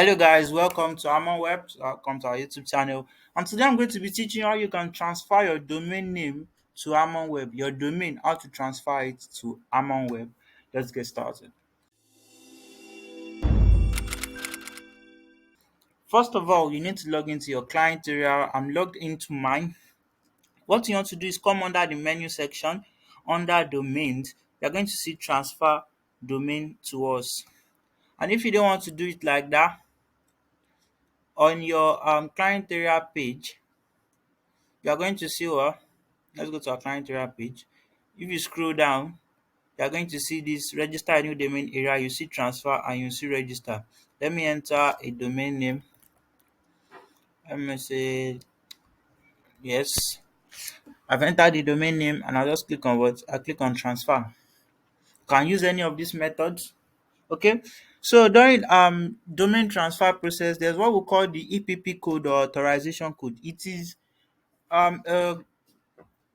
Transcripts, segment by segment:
Hello guys, welcome to Harmonweb. Welcome to our YouTube channel. And today I'm going to be teaching you how you can transfer your domain name to Harmonweb. Your domain, how to transfer it to Harmonweb. Let's get started. First of all, you need to log into your client area. I'm logged into mine. What you want to do is come under the menu section, under domains. You're going to see transfer domain to us. And if you don't want to do it like that, on your client area page, you are going to see let's go to our client area page. If you scroll down, you are going to see this register a new domain area. You see transfer and you see register. Let me enter a domain name. Let me say yes. I've entered the domain name and I'll just click on what? I click on transfer. You can use any of these methods. Okay. So during domain transfer process, there's what we call the EPP code or authorization code. It is a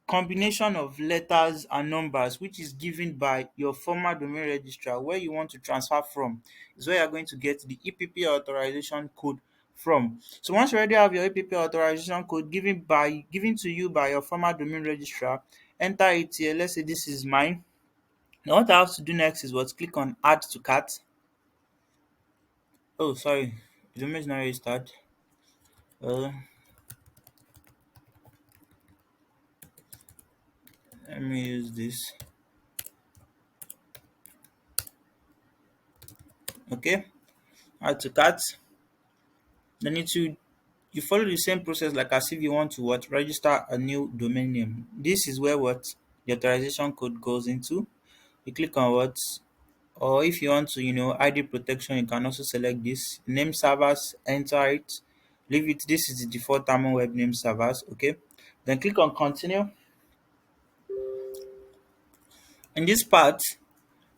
combination of letters and numbers which is given by your former domain registrar where you want to transfer from is where you're going to get the EPP authorization code from. So once you already have your EPP authorization code given to you by your former domain registrar, enter it here. Let's say this is mine. Now what I have to do next is what? Click on add to cart. Oh sorry, the domain is not registered. Uh, Let me use this. Okay, add to cart. Then you follow the same process like as if you want to what register a new domain name. This is where what the authorization code goes into. You click on what, or if you want to ID protection, you can also select this name servers, enter it, leave it. This is the default Harmonweb name servers. Okay, then click on continue. In this part,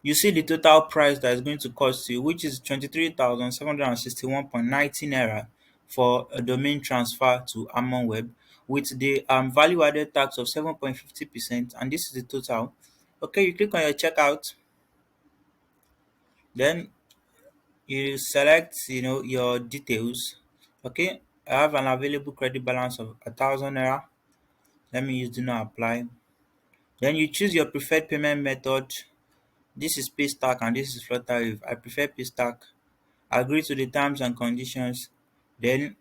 you see the total price that is going to cost you, which is 23,761.90 naira for a domain transfer to Harmonweb with the value added tax of 7.50%, and this is the total. Okay, you click on your checkout, then you select your details. Okay, I have an available credit balance of 1,000 naira. Let me use do not apply. Then you choose your preferred payment method. This is Paystack and this is Flutterwave. I prefer Paystack. Agree to the terms and conditions. Then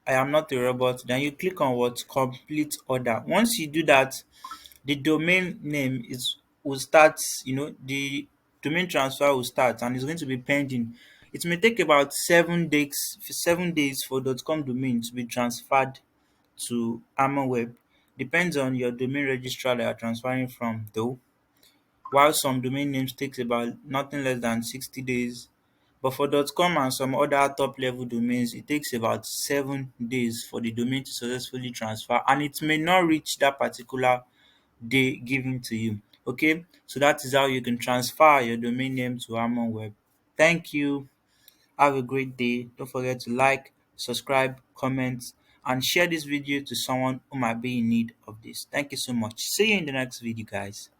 I am not a robot. Then you click on what? Complete order. Once you do that, the domain name is will start, the domain transfer will start and it's going to be pending. It may take about 7 days for .com domain to be transferred to Harmonweb. Depends on your domain registrar that you're transferring from though. While some domain names takes about nothing less than 60 days. But for .com and some other top level domains, it takes about 7 days for the domain to successfully transfer, and it may not reach that particular day given to you. Okay, so that is how you can transfer your domain name to Harmonweb. Thank you. Have a great day. Don't forget to like, subscribe, comment, and share this video to someone who might be in need of this. Thank you so much. See you in the next video, guys.